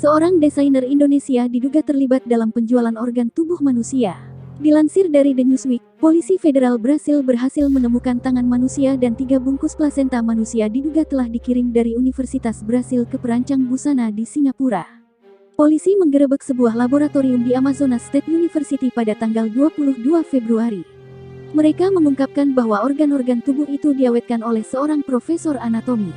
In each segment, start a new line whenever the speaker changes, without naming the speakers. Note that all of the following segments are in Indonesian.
Seorang desainer Indonesia diduga terlibat dalam penjualan organ tubuh manusia. Dilansir dari The Newsweek, polisi federal Brasil berhasil menemukan tangan manusia dan 3 bungkus plasenta manusia diduga telah dikirim dari Universitas Brasil ke perancang busana di Singapura. Polisi menggerebek sebuah laboratorium di Amazonas State University pada tanggal 22 Februari. Mereka mengungkapkan bahwa organ-organ tubuh itu diawetkan oleh seorang profesor anatomi.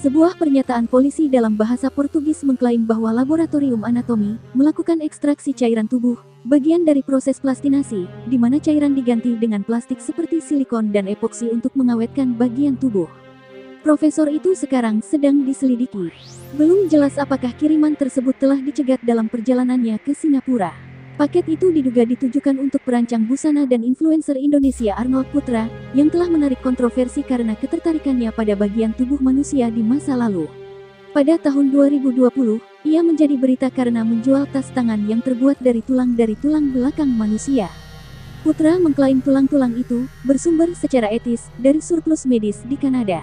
Sebuah pernyataan polisi dalam bahasa Portugis mengklaim bahwa laboratorium anatomi melakukan ekstraksi cairan tubuh, bagian dari proses plastinasi, di mana cairan diganti dengan plastik seperti silikon dan epoksi untuk mengawetkan bagian tubuh. Profesor itu sekarang sedang diselidiki. Belum jelas apakah kiriman tersebut telah dicegat dalam perjalanannya ke Singapura. Paket itu diduga ditujukan untuk perancang busana dan influencer Indonesia Arnold Putra, yang telah menarik kontroversi karena ketertarikannya pada bagian tubuh manusia di masa lalu. Pada tahun 2020, ia menjadi berita karena menjual tas tangan yang terbuat dari tulang belakang manusia. Putra mengklaim tulang-tulang itu bersumber secara etis dari surplus medis di Kanada.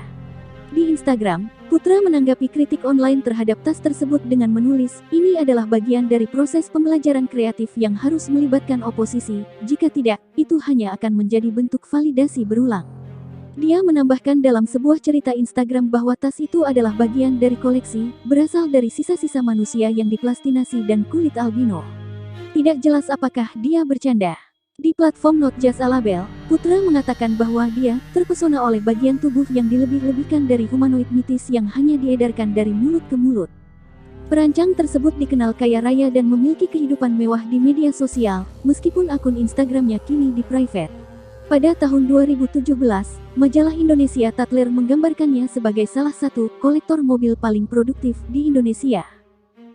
Di Instagram, Putra menanggapi kritik online terhadap tas tersebut dengan menulis, "Ini adalah bagian dari proses pembelajaran kreatif yang harus melibatkan oposisi, jika tidak, itu hanya akan menjadi bentuk validasi berulang." Dia menambahkan dalam sebuah cerita Instagram bahwa tas itu adalah bagian dari koleksi, berasal dari sisa-sisa manusia yang diplastinasi dan kulit albino. Tidak jelas apakah dia bercanda. Di platform Not Just a Label, Putra mengatakan bahwa dia terpesona oleh bagian tubuh yang dilebih-lebihkan dari humanoid mitis yang hanya diedarkan dari mulut ke mulut. Perancang tersebut dikenal kaya raya dan memiliki kehidupan mewah di media sosial, meskipun akun Instagramnya kini di private. Pada tahun 2017, majalah Indonesia Tatler menggambarkannya sebagai salah satu kolektor mobil paling produktif di Indonesia.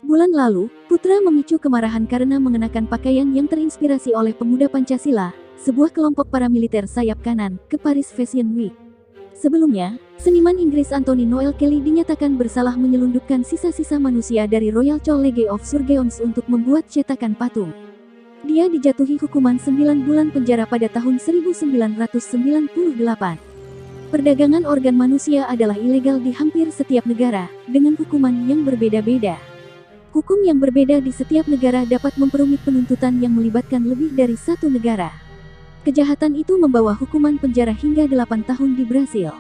Bulan lalu, Putra memicu kemarahan karena mengenakan pakaian yang terinspirasi oleh pemuda Pancasila, sebuah kelompok paramiliter sayap kanan, ke Paris Fashion Week. Sebelumnya, seniman Inggris Anthony Noel Kelly dinyatakan bersalah menyelundupkan sisa-sisa manusia dari Royal College of Surgeons untuk membuat cetakan patung. Dia dijatuhi hukuman 9 bulan penjara pada tahun 1998. Perdagangan organ manusia adalah ilegal di hampir setiap negara, dengan hukuman yang berbeda-beda. Hukum yang berbeda di setiap negara dapat memperumit penuntutan yang melibatkan lebih dari satu negara. Kejahatan itu membawa hukuman penjara hingga 8 tahun di Brasil.